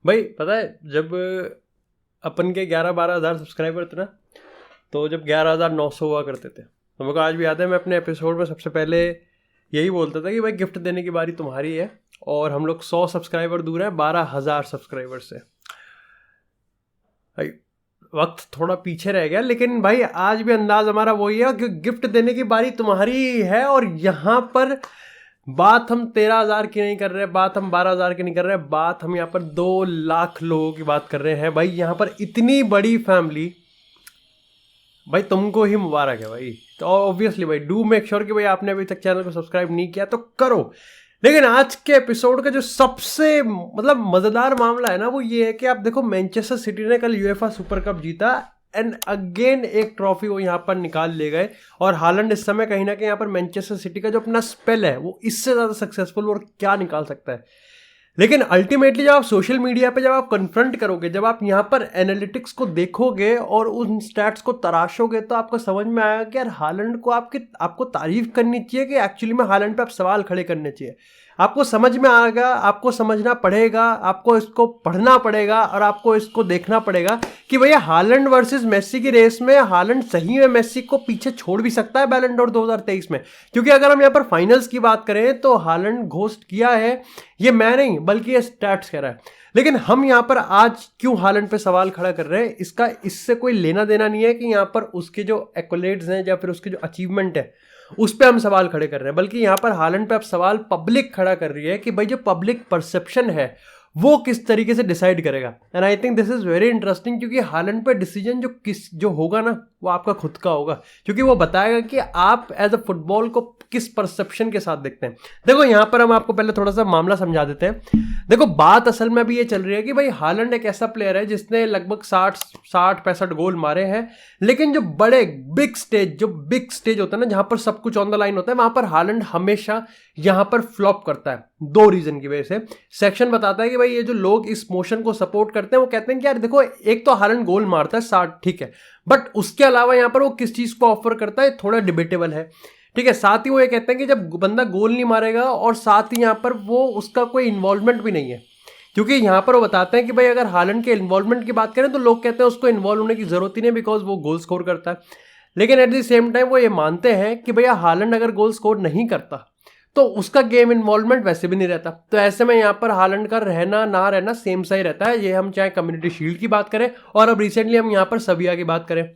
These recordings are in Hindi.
भाई पता है जब अपन के 11-12 हज़ार सब्सक्राइबर थे ना, तो जब 11,900 हुआ करते थे तो मेरे को आज भी याद है, मैं अपने एपिसोड में सबसे पहले यही बोलता था कि भाई गिफ्ट देने की बारी तुम्हारी है। और हम लोग 100 सब्सक्राइबर दूर हैं 12,000 सब्सक्राइबर से। भाई वक्त थोड़ा पीछे रह गया, लेकिन भाई आज भी अंदाज हमारा वही है कि गिफ्ट देने की बारी तुम्हारी है। और यहाँ पर बात हम 13,000 की नहीं कर रहे, बात हम 12,000 की नहीं कर रहे, बात हम यहाँ पर 2 लाख लोगों की बात कर रहे हैं। भाई यहाँ पर इतनी बड़ी फैमिली, भाई तुमको ही मुबारक है भाई। तो ऑब्वियसली भाई डू मेक श्योर कि भाई आपने अभी तक चैनल को सब्सक्राइब नहीं किया तो करो। लेकिन आज के एपिसोड का जो सबसे मतलब मज़ेदार मामला है ना, वो ये है कि आप देखो मैनचेस्टर सिटी ने कल यूएफए सुपर कप जीता एंड अगेन एक ट्रॉफी वो यहाँ पर निकाल ले गए। और हालैंड इस समय कहीं ना कहीं यहाँ पर मैनचेस्टर सिटी का जो अपना स्पेल है वो इससे ज़्यादा सक्सेसफुल और क्या निकाल सकता है। लेकिन अल्टीमेटली जब आप सोशल मीडिया पे जब आप कन्फ्रंट करोगे, जब आप यहाँ पर एनालिटिक्स को देखोगे और उन स्टैट्स को तराशोगे, तो आपको समझ में आएगा कि यार हालैंड को आपको तारीफ करनी चाहिए कि एक्चुअली में हालैंड पे आप सवाल खड़े करने चाहिए। आपको समझ में आएगा, आपको समझना पड़ेगा, आपको इसको पढ़ना पड़ेगा और आपको इसको देखना पड़ेगा कि भैया हालैंड वर्सेस मेसी की रेस में हालैंड सही में मेसी को पीछे छोड़ भी सकता है बैलन डोर 2023 में। क्योंकि अगर हम यहाँ पर फाइनल्स की बात करें तो हालैंड घोस्ट किया है, ये मैं नहीं बल्कि ये स्टैट्स कह रहा है। लेकिन हम यहाँ पर आज क्यों हालैंड पे सवाल खड़ा कर रहे हैं, इसका इससे कोई लेना देना नहीं है कि यहाँ पर उसके जो एक्कोलेड्स हैं या फिर उसके जो अचीवमेंट है उस पर हम सवाल खड़े कर रहे हैं, बल्कि यहाँ पर हालैंड पे अब सवाल पब्लिक खड़ा कर रही है कि भाई जो पब्लिक परसेप्शन है वो किस तरीके से डिसाइड करेगा। And I think this is very interesting, क्योंकि हालैंड पे डिसीजन जो होगा ना वो आपका खुद का होगा, क्योंकि वो बताएगा कि आप एज अ फुटबॉल को किस परसेप्शन के साथ देखते हैं। देखो यहाँ पर हम आपको पहले थोड़ा सा मामला समझा देते हैं। देखो बात असल में भी ये चल रही है कि भाई हालैंड एक ऐसा प्लेयर है जिसने लगभग 60-65 गोल मारे हैं, लेकिन जो बड़े बिग स्टेज होता है ना, जहां पर सब कुछ ऑन द लाइन होता है, वहां पर हालैंड हमेशा यहां पर फ्लॉप करता है 2 रीजन की वजह से। सेक्शन बताता है कि भाई ये जो लोग इस मोशन को सपोर्ट करते हैं वो कहते हैं कि यार देखो एक तो हालैंड गोल मारता है 60, ठीक है, बट उसके अलावा यहां पर वो किस चीज को ऑफर करता है थोड़ा डिबेटेबल है, ठीक है। साथ ही वो ये कहते हैं कि जब बंदा गोल नहीं मारेगा और साथ ही यहां पर वो उसका कोई इन्वॉल्वमेंट भी नहीं है, क्योंकि यहां पर वो बताते हैं कि भाई अगर हालैंड के इन्वॉल्वमेंट की बात करें तो लोग कहते हैं उसको इन्वॉल्व होने की जरूरत ही नहीं बिकॉज वो गोल स्कोर करता है। लेकिन एट द सेम टाइम वो ये मानते हैं कि भैया हालैंड अगर गोल स्कोर नहीं करता तो उसका गेम इन्वॉल्वमेंट वैसे भी नहीं रहता। तो ऐसे में यहाँ पर हालैंड का रहना ना रहना सेम सा ही रहता है, ये हम चाहे कम्युनिटी शील्ड की बात करें और अब रिसेंटली हम यहाँ पर सविया की बात करें।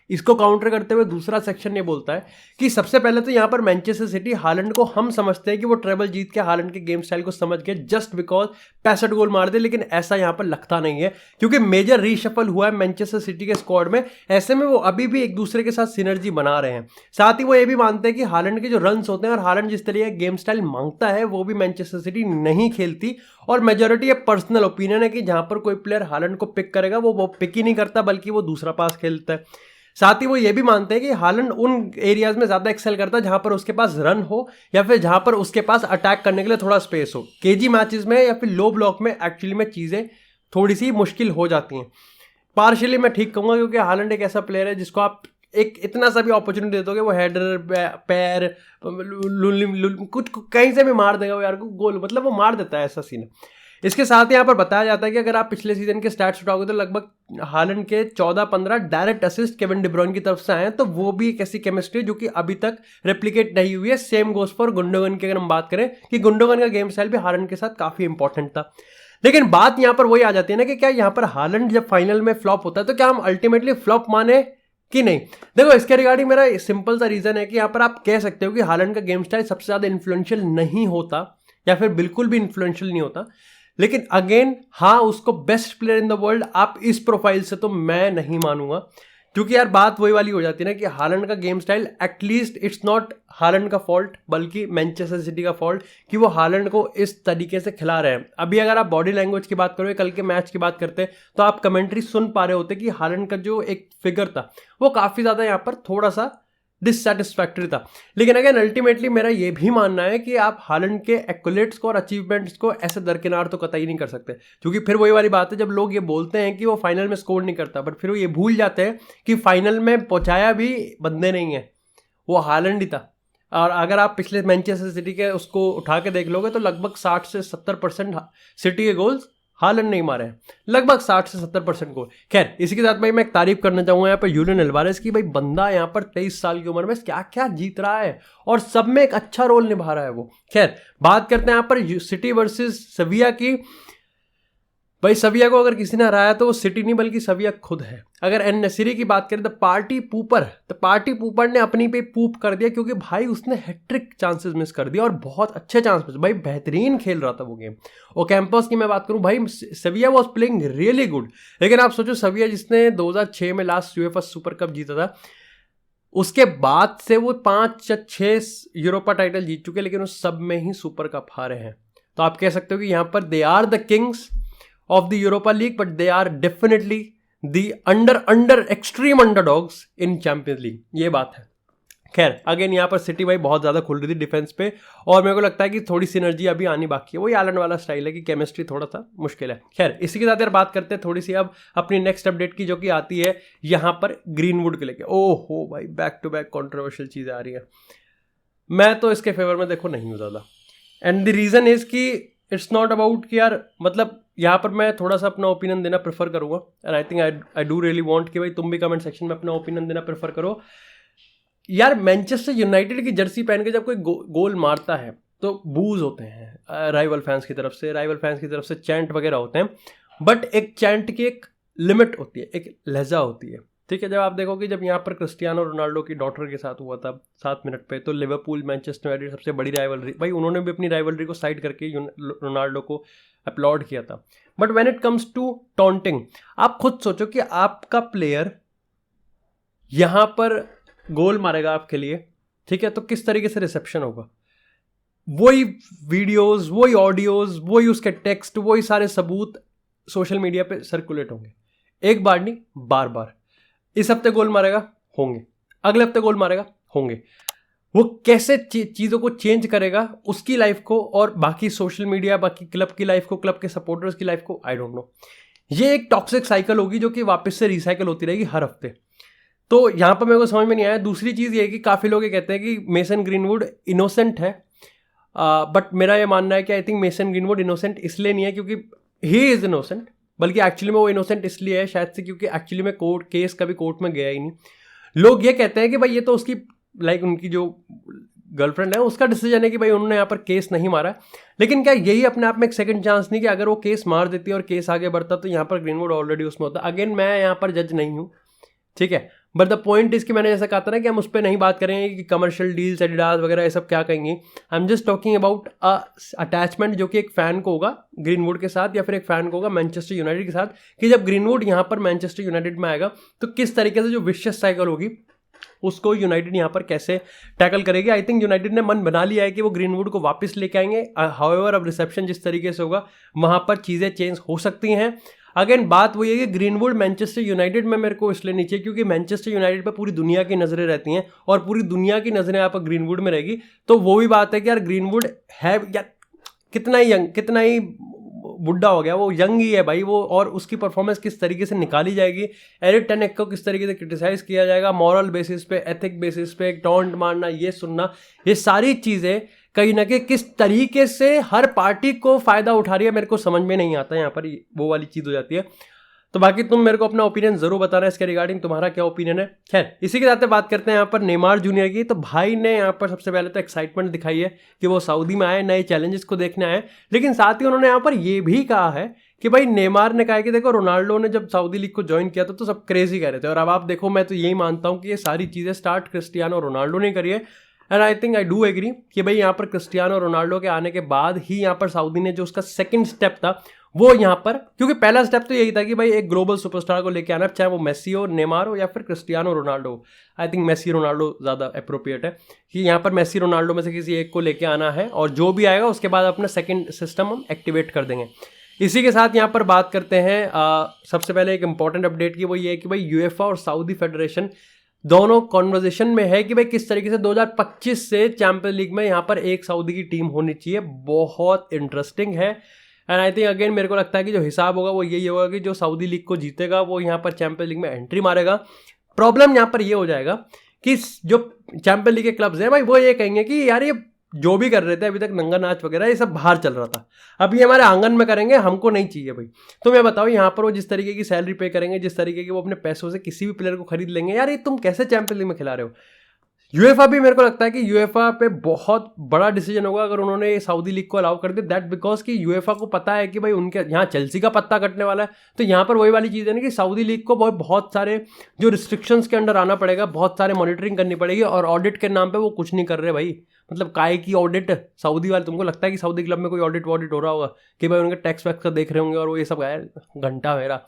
इसको काउंटर करते हुए दूसरा सेक्शन ये बोलता है कि सबसे पहले तो यहाँ पर मैनचेस्टर सिटी हालैंड को हम समझते हैं कि वो ट्रेबल जीत के हालैंड के गेम स्टाइल को समझ के जस्ट बिकॉज 65 गोल मार दे, लेकिन ऐसा यहाँ पर लगता नहीं है क्योंकि मेजर रीशफल हुआ है मैनचेस्टर सिटी के स्क्वाड में। ऐसे में वो अभी भी एक दूसरे के साथ सिनर्जी बना रहे हैं। साथ ही वो ये भी मानते हैं कि हालैंड के जो रन्स होते हैं और हालैंड जिस तरीके का गेम स्टाइल मांगता है वो भी मैनचेस्टर सिटी नहीं खेलती। और मेजोरिटी ये पर्सनल ओपिनियन है कि जहां पर कोई प्लेयर हालैंड को पिक करेगा वो पिक ही नहीं करता बल्कि वो दूसरा पास खेलता है। साथ ही वो ये भी मानते हैं कि हालैंड उन एरियाज में ज्यादा एक्सेल करता है जहां पर उसके पास रन हो या फिर जहां पर उसके पास अटैक करने के लिए थोड़ा स्पेस हो। केजी मैचेस में या फिर लो ब्लॉक में एक्चुअली में चीजें थोड़ी सी मुश्किल हो जाती हैं। पार्शियली मैं ठीक कहूंगा क्योंकि हालैंड एक ऐसा प्लेयर है जिसको आप एक इतना सा भी अपॉर्चुनिटी दे दोगे वो हेडर पैर कुछ कहीं से भी मार देगा वो यार को गोल, मतलब वो मार देता है, ऐसा सीन है। इसके साथ ही यहाँ पर बताया जाता है कि अगर आप पिछले सीजन के स्टैट्स उठाओगे तो लगभग हालैंड के 14-15 डायरेक्ट असिस्ट केविन डी ब्रुयने की तरफ से आए हैं। तो वो भी एक ऐसी केमिस्ट्री जो कि अभी तक रेप्लिकेट नहीं हुई है। सेम गोज फॉर गुंडोगन की अगर हम बात करें कि गुंडोगन का गेम स्टाइल भी हालैंड के साथ काफी इंपॉर्टेंट था। लेकिन बात यहाँ पर वही आ जाती है ना कि क्या यहाँ पर हालैंड जब फाइनल में फ्लॉप होता है तो क्या हम अल्टीमेटली फ्लॉप माने कि नहीं। देखो इसके रिगार्डिंग मेरा सिंपल सा रीजन है कि यहाँ पर आप कह सकते हो कि हालैंड का गेम स्टाइल सबसे ज्यादा इन्फ्लुएंशियल नहीं होता या फिर बिल्कुल भी इन्फ्लुएंशियल नहीं होता। लेकिन अगेन हाँ उसको best player in the world आप इस प्रोफाइल से तो मैं नहीं मानूंगा, क्योंकि यार बात वही वाली हो जाती है ना कि हालैंड का game style at least it's not Holland का फॉल्ट बल्कि मैनचेस्टर सिटी का फॉल्ट कि वो हालैंड को इस तरीके से खिला रहे हैं। अभी अगर आप बॉडी लैंग्वेज की बात करो, कल के मैच की बात करते तो आप कमेंट्री सुन पा रहे होते कि हालैंड का जो एक फिगर था वो काफी ज्यादा यहाँ पर थोड़ा सा डिससेटिस्फैक्टरी था। लेकिन अगेन अल्टीमेटली मेरा ये भी मानना है कि आप हालैंड के एक्कोलेट्स को और अचीवमेंट्स को ऐसे दरकिनार तो कतई नहीं कर सकते, क्योंकि फिर वही वाली बात है जब लोग ये बोलते हैं कि वो फाइनल में स्कोर नहीं करता बट फिर वो ये भूल जाते हैं कि फाइनल में पहुंचाया भी बंदे नहीं है, वो हालैंड ही था। और अगर आप पिछले मैनचेस्टर सिटी के उसको उठा के देख लोगे तो लगभग 60 से 70% सिटी के गोल्स हालन नहीं मारे हैं, लगभग 60 से 70% गोल। खैर इसी के साथ भाई मैं एक तारीफ करना चाहूंगा यहाँ पर यूलियन अल्वारेज की। भाई बंदा यहाँ पर 23 साल की उम्र में क्या क्या जीत रहा है और सब में एक अच्छा रोल निभा रहा है वो। खैर बात करते हैं यहाँ पर सिटी वर्सेस सेविया की। भाई सविया को अगर किसी ने हराया तो वो सिटी नहीं बल्कि सविया खुद है। अगर एन नसीरी की बात करें तो पार्टी पूपर ने अपनी पे पूप कर दिया, क्योंकि भाई उसने हैट्रिक चांसेस मिस कर दिया और बहुत अच्छे चांस मिस। भाई बेहतरीन खेल रहा था वो गेम। और कैंपस की मैं बात करूं, भाई सविया वॉज प्लेइंग रियली गुड। लेकिन आप सोचो सविया जिसने 2006 में लास्ट यूएफा सुपर कप जीता था, उसके बाद से वो 5 या 6 यूरोपा टाइटल जीत चुके, लेकिन उस सब में ही सुपर कप हारे हैं। तो आप कह सकते हो कि यहाँ पर they are the kings of the Europa League, but they are definitely the extreme underdogs in Champions League। ये बात है। खैर अगेन यहाँ पर सिटी भाई बहुत ज़्यादा खुल रही थी डिफेंस पे, और मेरे को लगता है कि थोड़ी सिनर्जी अभी आनी बाकी है। वही आलन वाला स्टाइल है कि केमिस्ट्री थोड़ा सा मुश्किल है। खैर इसी के साथ यार बात करते हैं थोड़ी सी अब अपनी नेक्स्ट अपडेट की, जो कि आती है यहाँ पर ग्रीनवुड के लेके। ओहो भाई बैक टू बैक कॉन्ट्रोवर्शियल चीज़ें आ रही हैं। मैं तो इसके फेवर में देखो नहीं हूँ ज़्यादा, एंड द रीज़न इज़ कि इट्स नॉट अबाउट कि यार मतलब यहाँ पर मैं थोड़ा सा अपना ओपिनियन देना प्रेफर करूँगा, and I think I do really want कि भाई तुम भी कमेंट सेक्शन में अपना ओपिनियन देना प्रेफर करो। यार मैनचेस्टर यूनाइटेड की जर्सी पहन के जब कोई गोल मारता है तो बूज होते हैं राइवल फैंस की तरफ से चैंट वगैरह होते हैं, बट एक चैंट की एक लिमिट होती है, एक लहजा होती है। ठीक है, जब आप देखो कि जब यहाँ पर क्रिस्टियानो रोनाल्डो की डॉटर के साथ हुआ था 7 मिनट पे, तो लिवरपूल मैनचेस्टर यूनाइटेड सबसे बड़ी राइवलरी, भाई उन्होंने भी अपनी राइवलरी को साइड करके रोनाल्डो को अपलॉड किया था। But when it comes to taunting, आप खुद सोचो कि आपका प्लेयर यहाँ पर गोल मारेगा आपके लिए, ठीक है, तो किस तरीके से रिसेप्शन होगा। वही वीडियोस, वही ऑडियोज, वही उसके टेक्स्ट, वही सारे सबूत सोशल मीडिया पे सर्कुलेट होंगे, एक बार नहीं बार बार। इस हफ्ते गोल मारेगा, होंगे, अगले हफ्ते गोल मारेगा, होंगे। वो कैसे चीज़ों को चेंज करेगा, उसकी लाइफ को और बाकी सोशल मीडिया, बाकी क्लब की लाइफ को, क्लब के सपोर्टर्स की लाइफ को, आई डोंट नो। ये एक टॉक्सिक साइकिल होगी जो कि वापस से रिसाइकिल होती रहेगी हर हफ्ते। तो यहाँ पर मेरे को समझ में नहीं आया। दूसरी चीज़ ये है कि काफ़ी लोग ये कहते हैं कि मेसन ग्रीनवुड इनोसेंट है, बट मेरा ये मानना है कि I think mason greenwood innocent इसलिए नहीं है क्योंकि ही इज़ इनोसेंट, बल्कि एक्चुअली में वो इनोसेंट इसलिए है शायद से क्योंकि एक्चुअली में केस कभी कोर्ट में गया ही नहीं। लोग ये कहते हैं कि भाई ये तो उसकी उनकी जो गर्लफ्रेंड है उसका डिसीजन है कि भाई उन्होंने यहाँ पर केस नहीं मारा, लेकिन क्या यही अपने आप में एक सेकंड चांस नहीं कि अगर वो केस मार देती और केस आगे बढ़ता तो यहाँ पर ग्रीनवुड ऑलरेडी उसमें होता। अगेन मैं यहाँ पर जज नहीं हूँ, ठीक है, बट द पॉइंट इज कि मैंने जैसा कहा था ना कि हम उस पर नहीं बात करेंगे कि कमर्शियल डील्स, एडिडास वगैरह ये सब क्या कहेंगे। I am just talking about attachment जो कि एक फैन को होगा ग्रीनवुड के साथ, या फिर एक फैन को होगा मैनचेस्टर यूनाइटेड के साथ, कि जब ग्रीनवुड यहाँ पर मैनचेस्टर यूनाइटेड में आएगा तो किस तरीके से जो विशियस साइकिल होगी उसको यूनाइटेड यहाँ पर कैसे टैकल करेगी। आई थिंक यूनाइटेड ने मन बना लिया है कि वो ग्रीनवुड को वापस लेके आएंगे। हाउएवर अब रिसेप्शन जिस तरीके से होगा वहाँ पर चीज़ें चेंज हो सकती हैं। अगेन बात वही है कि ग्रीनवुड मैनचेस्टर यूनाइटेड में मेरे को इसलिए नहीं चाहिए क्योंकि मैनचेस्टर यूनाइटेड पे पूरी दुनिया की नज़रें रहती हैं और पूरी दुनिया की नज़रें यहाँ पर ग्रीनवुड में रहेगी। तो वो भी बात है कि यार ग्रीनवुड है यार कितना ही यंग, कितना ही बुढ़ा हो गया, वो यंग ही है भाई वो, और उसकी परफॉर्मेंस किस तरीके से निकाली जाएगी, एरिक टेन हाग को किस तरीके से क्रिटिसाइज किया जाएगा, मॉरल बेसिस पे, एथिक बेसिस पे, टॉन्ट मारना, ये सुनना, ये सारी चीज़ें कहीं ना कहीं किस तरीके से हर पार्टी को फ़ायदा उठा रही है मेरे को समझ में नहीं आता। यहाँ पर वो वाली चीज़ हो जाती है। तो बाकी तुम मेरे को अपना ओपिनियन ज़रूर बताना इसके रिगार्डिंग, तुम्हारा क्या ओपिनियन है। खैर इसी के साथ बात करते हैं यहाँ पर नेमार जूनियर की। तो भाई ने यहाँ पर सबसे पहले तो एक्साइटमेंट दिखाई है कि वो सऊदी में आए, नए चैलेंजेस को देखने आए, लेकिन साथ ही उन्होंने यहाँ पर ये भी कहा है कि भाई नेमार ने कहा है कि देखो रोनाल्डो ने जब सऊदी लीग को ज्वाइन किया था तो सब क्रेजी कह रहे थे, और अब आप देखो मैं तो यही मानता हूँ कि ये सारी चीज़ें स्टार्ट क्रिस्टियानो रोनाल्डो ने करी है। And I think I do agree कि भाई यहाँ पर क्रिस्टियानो रोनाल्डो के आने के बाद ही यहाँ पर सऊदी ने जो उसका सेकंड स्टेप था वो यहाँ पर, क्योंकि पहला स्टेप तो यही था कि भाई एक ग्लोबल सुपरस्टार को लेके आना, चाहे वो मेसी हो, नेमार हो या फिर Cristiano Ronaldo. I think Messi Ronaldo ज़्यादा अप्रोप्रिएट है कि यहाँ पर मेसी रोनाल्डो में से किसी एक को लेके आना है, और जो भी आएगा उसके बाद अपना सेकेंड सिस्टम हम एक्टिवेट कर देंगे। इसी के साथ यहाँ पर बात करते हैं सबसे पहले एक इंपॉर्टेंट अपडेट की, वो ये है कि भाई यूएफए और सऊदी फेडरेशन दोनों कॉन्वर्जेशन में है कि भाई किस तरीके से 2025 से चैंपियंस लीग में यहाँ पर एक सऊदी की टीम होनी चाहिए। बहुत इंटरेस्टिंग है। एंड आई थिंक अगेन मेरे को लगता है कि जो हिसाब होगा वो यही होगा कि जो सऊदी लीग को जीतेगा वो यहाँ पर चैंपियंस लीग में एंट्री मारेगा। प्रॉब्लम यहाँ पर ये हो जाएगा कि जो चैंपियंस लीग के क्लब्स हैं भाई वो ये कहेंगे कि यार ये जो भी कर रहे थे अभी तक, नंगा नाच वगैरह, ये सब बाहर चल रहा था। अब ये हमारे आंगन में करेंगे, हमको नहीं चाहिए भाई। तो मैं बताओ, यहाँ पर वो जिस तरीके की सैलरी पे करेंगे, जिस तरीके की वो अपने पैसों से किसी भी प्लेयर को खरीद लेंगे, यार ये तुम कैसे चैंपियंस लीग में खिला रहे हो। यूएफए भी मेरे को लगता है कि यूएफए पे बहुत बड़ा डिसीजन होगा अगर उन्होंने सऊदी लीग को अलाउ कर दिया, दैट बिकॉज कि यूएफए को पता है कि भाई उनके यहाँ चेल्सी का पत्ता कटने वाला है। तो यहाँ पर वही वाली चीज़ है ना कि सऊदी लीग को बहुत सारे जो रिस्ट्रिक्शंस के अंडर आना पड़ेगा, बहुत सारे मॉनिटरिंग करनी पड़ेगी, और ऑडिट के नाम पे वो कुछ नहीं कर रहे भाई। मतलब काय की ऑडिट सऊदी वाले, तुमको लगता है कि सऊदी क्लब में कोई ऑडिट वॉडिट हो रहा होगा कि भाई उनके टैक्स वैक्स का देख रहे होंगे और वो ये सब घंटा मेरा।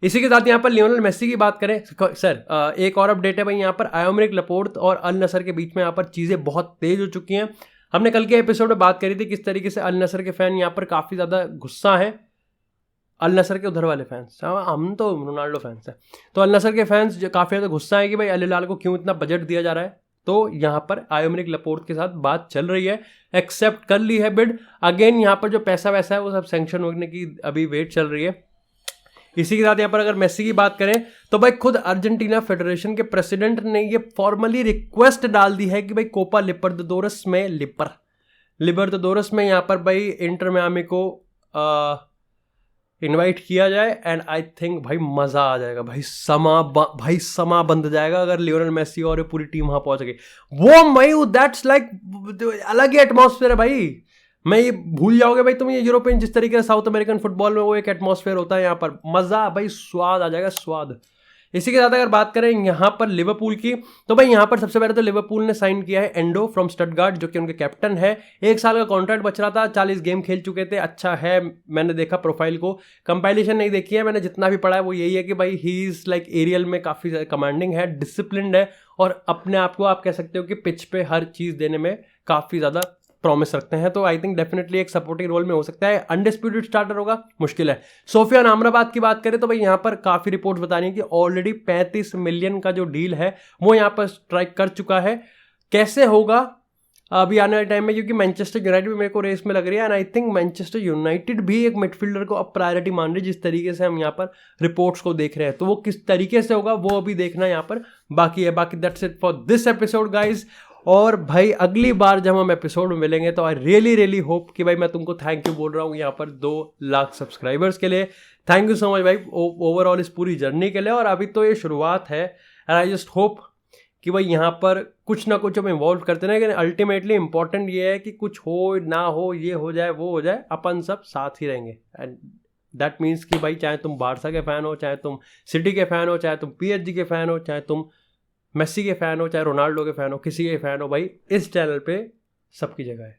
इसी के साथ यहाँ पर लियोनेल मेसी की बात करें सर, एक और अपडेट है भाई, यहाँ पर आयोमरिक लपोर्ट और अल नसर के बीच में यहाँ पर चीज़ें बहुत तेज हो चुकी हैं। हमने कल के एपिसोड में बात करी थी किस तरीके से अल नसर के फैन यहाँ पर काफ़ी ज़्यादा गुस्सा है, अल नसर के उधर वाले फैंस, हम तो रोनाल्डो फैंस हैं, तो अल नसर के फैंस जो काफ़ी ज़्यादा गुस्सा है कि भाई अल हिलाल को क्यों इतना बजट दिया जा रहा है। तो यहाँ पर आयोमरिक लपोर्ट के साथ बात चल रही है, एक्सेप्ट कर ली है बिड। अगेन यहाँ पर जो पैसा वैसा है वो सब सैंक्शन होने की अभी वेट चल रही है। इसी के साथ यहाँ पर अगर मेसी की बात करें तो भाई खुद अर्जेंटीना फेडरेशन के प्रेसिडेंट ने ये फॉर्मली रिक्वेस्ट डाल दी है कि भाई कोपा लिबर्टाडोरस में यहाँ पर भाई इंटर मियामी को इनवाइट किया जाए। एंड आई थिंक भाई मज़ा आ जाएगा भाई, समा बंद जाएगा अगर लियोनेल मेसी और पूरी टीम वहाँ पहुँच गई। वो मई दैट्स लाइक अलग ही एटमॉस्फेयर है भाई। मैं ये भूल जाओगे भाई तुम, ये यूरोपियन जिस तरीके से साउथ अमेरिकन फुटबॉल में वो एक एटमॉस्फेयर होता है, यहाँ पर मज़ा भाई, स्वाद आ जाएगा, स्वाद। इसी के साथ अगर बात करें यहाँ पर लिवरपूल की, तो भाई यहाँ पर सबसे पहले तो लिवरपूल ने साइन किया है एंडो फ्रॉम स्टटगार्ट, जो कि उनके कैप्टन है। 1 साल का कॉन्ट्रैक्ट बच रहा था, 40 गेम खेल चुके थे, अच्छा है। मैंने देखा प्रोफाइल को, कंपाइलेशन नहीं देखी है मैंने, जितना भी पढ़ा है वो यही है कि भाई ही इज़ लाइक एरियल में काफ़ी ज़्यादा कमांडिंग है, डिसिप्लिन्ड है, और अपने आप को आप कह सकते हो कि पिच पे हर चीज़ देने में काफ़ी ज़्यादा प्रॉमिस रखते हैं। तो आई थिंक डेफिनेटली एक सपोर्टिंग रोल में हो सकता है। अनडिस्प्यूटेड स्टार्टर होगा, मुश्किल है। सोफियान अमराबाद की बात करें तो भाई यहाँ पर काफ़ी रिपोर्ट्स बता रही हैं कि ऑलरेडी 35 मिलियन का जो डील है वो यहाँ पर स्ट्राइक कर चुका है। कैसे होगा अभी आने वाले टाइम में, क्योंकि मैनचेस्टर यूनाइटेड भी मेरे को रेस में लग रही है, and I think Manchester United भी एक मिडफील्डर को अब प्रायोरिटी मान रही है, जिस तरीके से हम यहाँ पर रिपोर्ट्स को देख रहे हैं। तो वो किस तरीके से होगा वो अभी देखना यहाँ पर बाकी है। बाकी that's it for this episode guys. और भाई अगली बार जब हम एपिसोड में मिलेंगे तो आई रियली होप कि भाई मैं तुमको थैंक यू बोल रहा हूँ यहाँ पर 2 लाख सब्सक्राइबर्स के लिए। थैंक यू सो मच भाई ओवरऑल इस पूरी जर्नी के लिए। और अभी तो ये शुरुआत है, एंड आई जस्ट होप कि भाई यहाँ पर कुछ ना कुछ हम इन्वॉल्व करते रहें। लेकिन अल्टीमेटली इंपॉर्टेंट ये है कि कुछ हो ना हो, ये हो जाए वो हो जाए, अपन सब साथ ही रहेंगे। एंड दैट मीन्स कि भाई चाहे तुम बारसा के फ़ैन हो, चाहे तुम सिटी के फ़ैन हो, चाहे तुम PSG के फ़ैन हो, चाहे तुम मेसी के फ़ैन हो, चाहे रोनाल्डो के फ़ैन हो, किसी के फ़ैन हो, भाई इस चैनल पे सबकी जगह है।